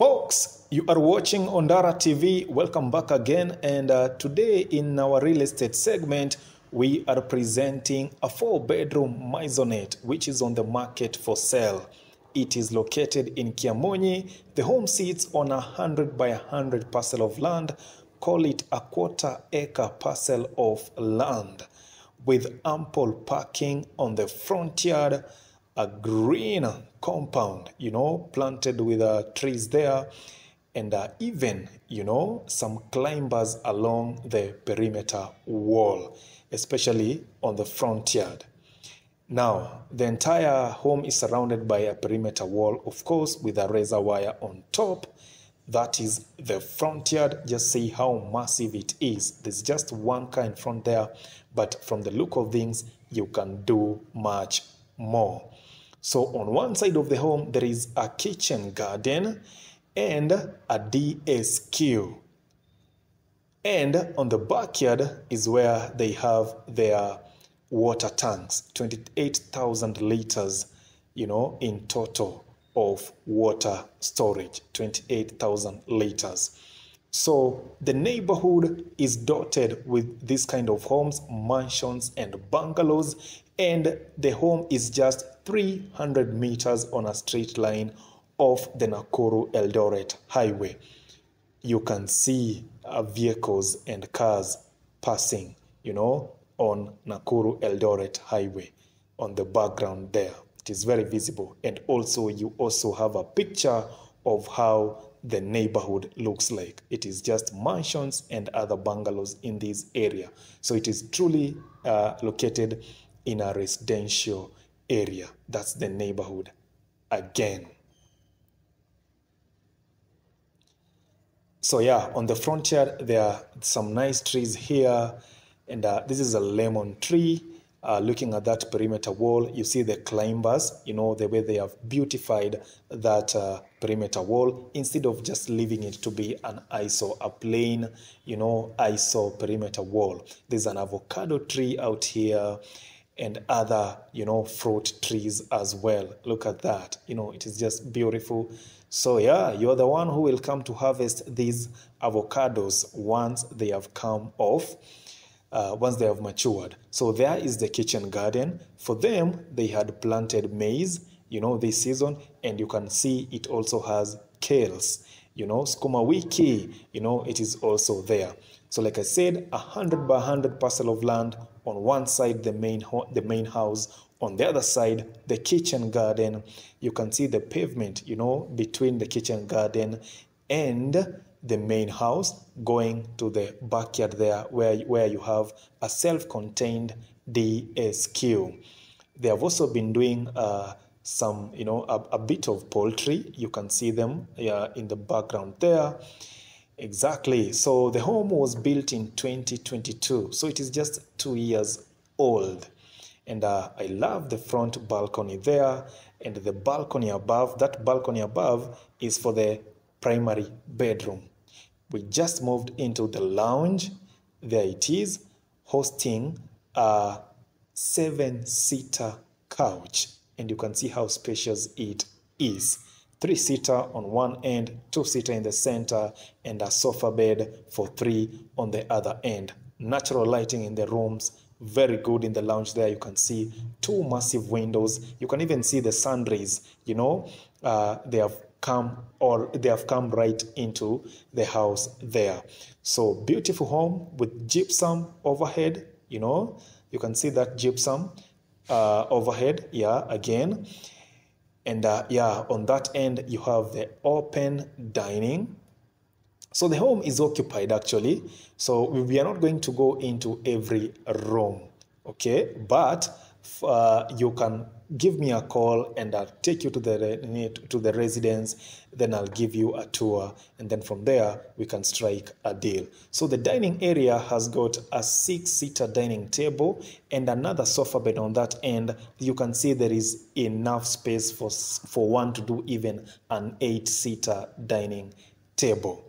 Folks, you are watching ONDARA TV. Welcome back again. And today in our real estate segment, we are presenting a 4-bedroom maisonette, which is on the market for sale. It is located in Kiamunyi. The home sits on 100 by 100 parcel of land. Call it a quarter-acre parcel of land with ample parking on the front yard, a green compound, planted with trees there, and even, some climbers along the perimeter wall, especially on the front yard. Now, the entire home is surrounded by a perimeter wall, of course, with a razor wire on top. That is the front yard. Just see how massive it is. There's just one car in front there, but from the look of things, you can do much more. So on one side of the home, there is a kitchen garden and a DSQ. And on the backyard is where they have their water tanks, 28,000 liters, in total of water storage, 28,000 liters. So the neighborhood is dotted with this kind of homes, mansions and bungalows, and the home is just 300 meters on a straight line off the Nakuru Eldoret highway. You can see vehicles and cars passing, on Nakuru Eldoret highway on the background there. It is very visible. And also you also have a picture of how the neighborhood looks like. It is just mansions and other bungalows in this area. So it is truly located in a residential area. That's the neighborhood again. So yeah, on the front yard, there are some nice trees here. And this is a lemon tree. Looking at that perimeter wall, you see the climbers, the way they have beautified that perimeter wall, instead of just leaving it to be an ISO, a plain, ISO perimeter wall. There's an avocado tree out here and other, fruit trees as well. Look at that. It is just beautiful. So yeah, you're the one who will come to harvest these avocados once they have come off. Once they have matured. So there is the kitchen garden. For them, they had planted maize, this season, and you can see it also has kales, skuma wiki, it is also there. So like I said, 100 by 100 parcel of land. On one side, the main house. On the other side, the kitchen garden. You can see the pavement, between the kitchen garden and the main house, going to the backyard there where you have a self-contained DSQ. They have also been doing some, a bit of poultry. You can see them in the background there. Exactly. So the home was built in 2022. So it is just 2 years old. And I love the front balcony there and the balcony above. That balcony above is for the primary bedroom. We just moved into the lounge. There it is, hosting a 7-seater couch. And you can see how spacious it is. 3-seater on one end, 2-seater in the center, and a sofa bed for 3 on the other end. Natural lighting in the rooms. Very good in the lounge there. You can see 2 massive windows. You can even see the sun rays. They have come right into the house there. So beautiful home with gypsum overhead. You can see that gypsum overhead. Yeah, again. And on that end you have the open dining. So the home is occupied actually. So we are not going to go into every room, okay? But you can give me a call and I'll take you to the residence. Then I'll give you a tour, and then from there we can strike a deal. So the dining area has got a 6-seater dining table and another sofa bed on that end. You can see there is enough space for one to do even an 8-seater dining table.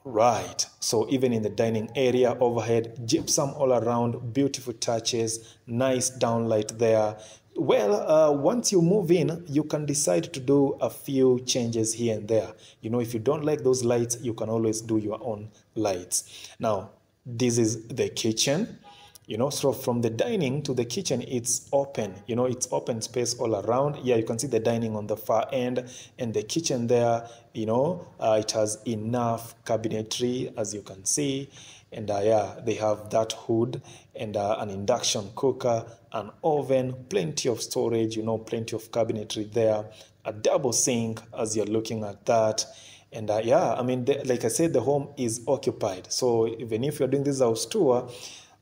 Right, so even in the dining area overhead, gypsum all around, beautiful touches, nice downlight there. Well, once you move in, you can decide to do a few changes here and there. You know, if you don't like those lights, you can always do your own lights. Now, this is the kitchen. You know, so from the dining to the kitchen, it's open. You know, it's open space all around. Yeah, you can see the dining on the far end, and the kitchen there, you know, it has enough cabinetry, as you can see. And yeah, they have that hood and an induction cooker, an oven, plenty of storage, you know, plenty of cabinetry there, a double sink as you're looking at that. And yeah, I mean, like I said, the home is occupied. So even if you're doing this house tour,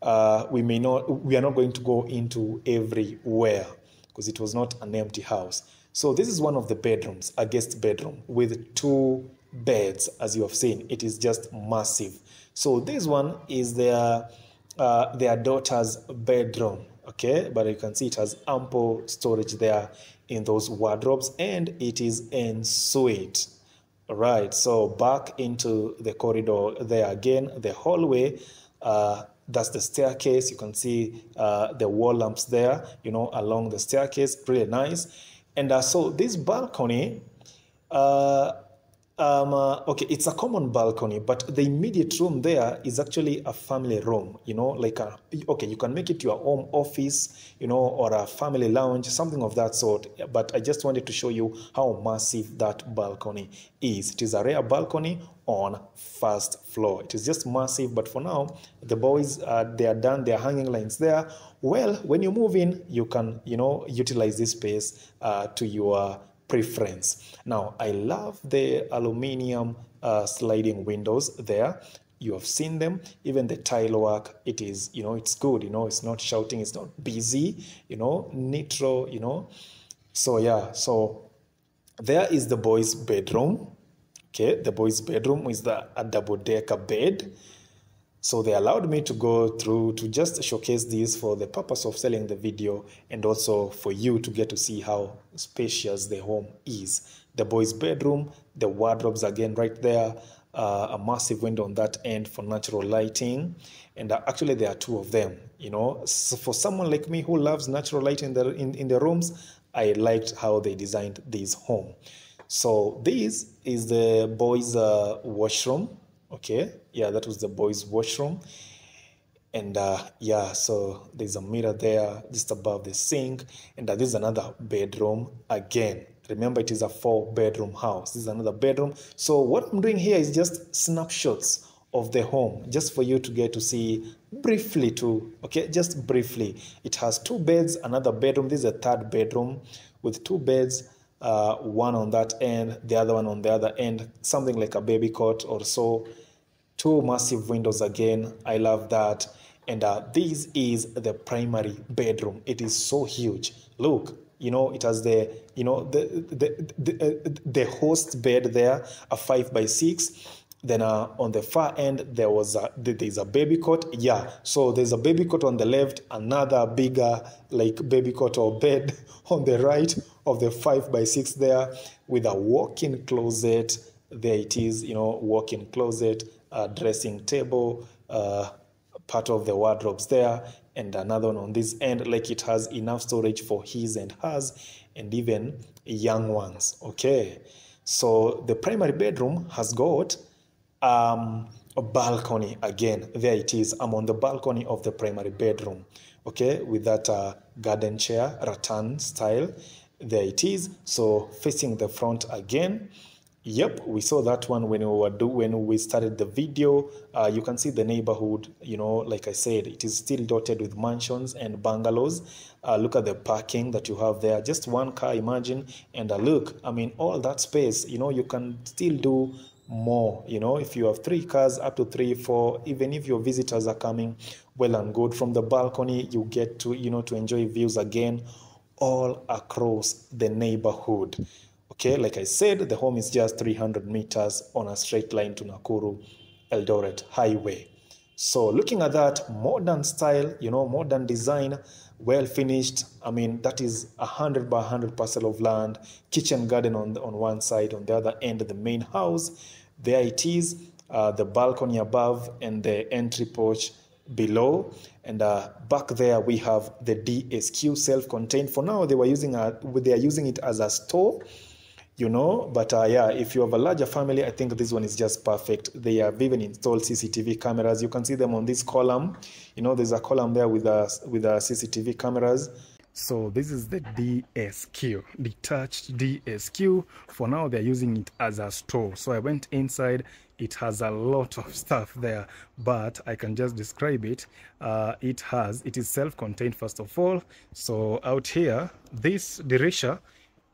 we are not going to go into everywhere because it was not an empty house. So this is one of the bedrooms, a guest bedroom with 2 beds, as you have seen. It is just massive. So this one is their daughter's bedroom, okay? But you can see it has ample storage there in those wardrobes, and it is ensuite. All right, so back into the corridor there again, the hallway, that's the staircase. You can see the wall lamps there, you know, along the staircase, really nice. And so this balcony, okay, it's a common balcony, but the immediate room there is actually a family room, you know, like okay, you can make it your home office, you know, or a family lounge, something of that sort. But I just wanted to show you how massive that balcony is. It is a rare balcony on first floor. It is just massive, but for now, the boys, they are done, they are hanging lines there. Well, when you move in, you can, you know, utilize this space to your preference. Now, I love the aluminium sliding windows there. You have seen them. Even the tile work, it is, you know, it's good. You know, it's not shouting, it's not busy, you know, neutral, you know. So yeah, so there is the boys' bedroom. Okay, the boys' bedroom is a double-decker bed. So they allowed me to go through to just showcase this for the purpose of selling the video and also for you to get to see how spacious the home is. The boys' bedroom, the wardrobes again right there, a massive window on that end for natural lighting. And actually there are 2 of them, you know. So for someone like me who loves natural light in the rooms, I liked how they designed this home. So this is the boys' washroom. Okay, yeah, that was the boys' washroom. And yeah, so there's a mirror there just above the sink. And this is another bedroom again. Remember, it is a 4-bedroom house. This is another bedroom. So what I'm doing here is just snapshots of the home, just for you to get to see briefly too. Okay, just briefly. It has 2 beds, another bedroom. This is a 3rd bedroom with 2 beds. One on that end, the other one on the other end, something like a baby cot or so. 2 massive windows again. I love that. And this is the primary bedroom. It is so huge. Look, you know, it has the, you know, the host bed there, a 5x6. Then on the far end, there's a baby cot. Yeah, so there's a baby cot on the left, another bigger like baby cot or bed on the right of the 5x6 there with a walk-in closet. There it is, you know, walk-in closet, dressing table, part of the wardrobes there, and another one on this end. Like it has enough storage for his and hers, and even young ones. Okay, so the primary bedroom has got a balcony again. There it is. I'm on the balcony of the primary bedroom. Okay, with that garden chair, rattan style. There it is. So facing the front again. Yep, we saw that one when we started the video. You can see the neighborhood, you know, like I said, it is still dotted with mansions and bungalows. Look at the parking that you have there. Just 1 car, imagine. And look, I mean, all that space, you know, you can still do more. You know, if you have 3 cars, up to 3, 4, even if your visitors are coming, well and good. From the balcony, you get to, you know, to enjoy views again all across the neighborhood. Okay, like I said, the home is just 300 meters on a straight line to Nakuru Eldoret Highway. So looking at that modern style, you know, modern design, well finished. I mean, that is 100 by 100 parcel of land, kitchen garden on one side, on the other end, the main house. There it is, the balcony above and the entry porch, below. And back there we have the DSQ, self-contained. For now, they are using it as a store, you know, but yeah, if you have a larger family, I think this one is just perfect. They have even installed CCTV cameras. You can see them on this column. You know, there's a column there with CCTV cameras. So this is the DSQ, detached DSQ. For now, they're using it as a store. So I went inside. It has a lot of stuff there, but I can just describe it. It is self-contained, first of all. So out here, this dirisha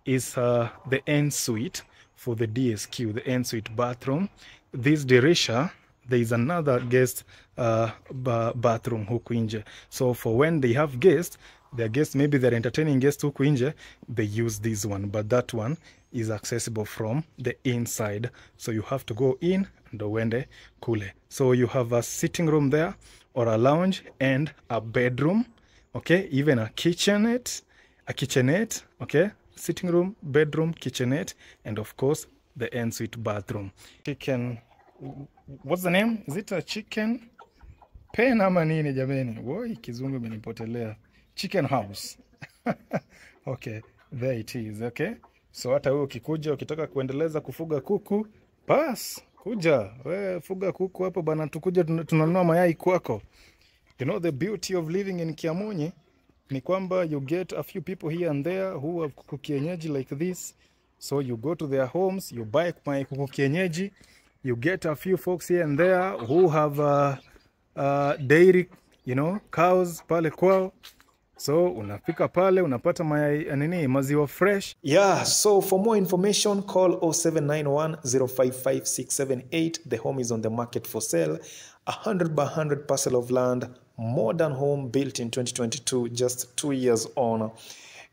is the ensuite for the DSQ, the ensuite bathroom. This dirisha, there is another guest bathroom huku nje. So for when they have guests, their guests, maybe they're entertaining guests huku nje, they use this one, but that one is accessible from the inside. So you have to go in and uende kule. So you have a sitting room there, or a lounge, and a bedroom, okay, even a kitchenette, okay, sitting room, bedroom, kitchenette, and of course the ensuite bathroom. Chicken, what's the name? Is it a chicken pen ama nini jameni? Woi, kizungu imenipotelea. Chicken house. Okay, there it is, okay. So hata wewe ukikuja ukitaka kuendeleza kufuga kuku, bas kuja we fuga kuku hapo bana, tukuja tunanunua mayai kwako. You know, the beauty of living in Kiamunyi ni kwamba you get a few people here and there who have kuku kienyeji like this. So you go to their homes, you buy my kuku kienyeji. You get a few folks here and there who have dairy, you know, cows pale kwao. So unafika pale unapata maziwa fresh. Yeah, so for more information call 0791 055 678. The home is on the market for sale. 100 by 100 parcel of land, modern home built in 2022, just 2 years on.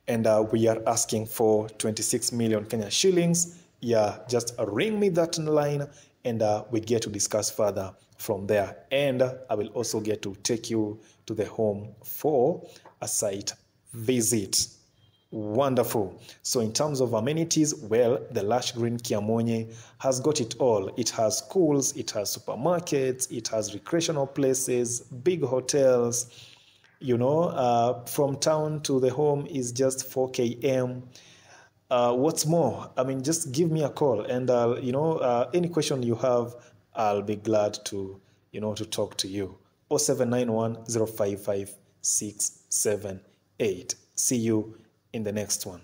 And we are asking for 26 million Kenya shillings. Yeah, just ring me that line and we get to discuss further from there. And I will also get to take you to the home for a site visit. Wonderful. So in terms of amenities, well, the lush green Kiamunyi has got it all. It has schools, it has supermarkets, it has recreational places, big hotels. You know, from town to the home is just 4 km. What's more? I mean, just give me a call, and you know, any question you have, I'll be glad to, you know, to talk to you. 0791 055 678. See you in the next one.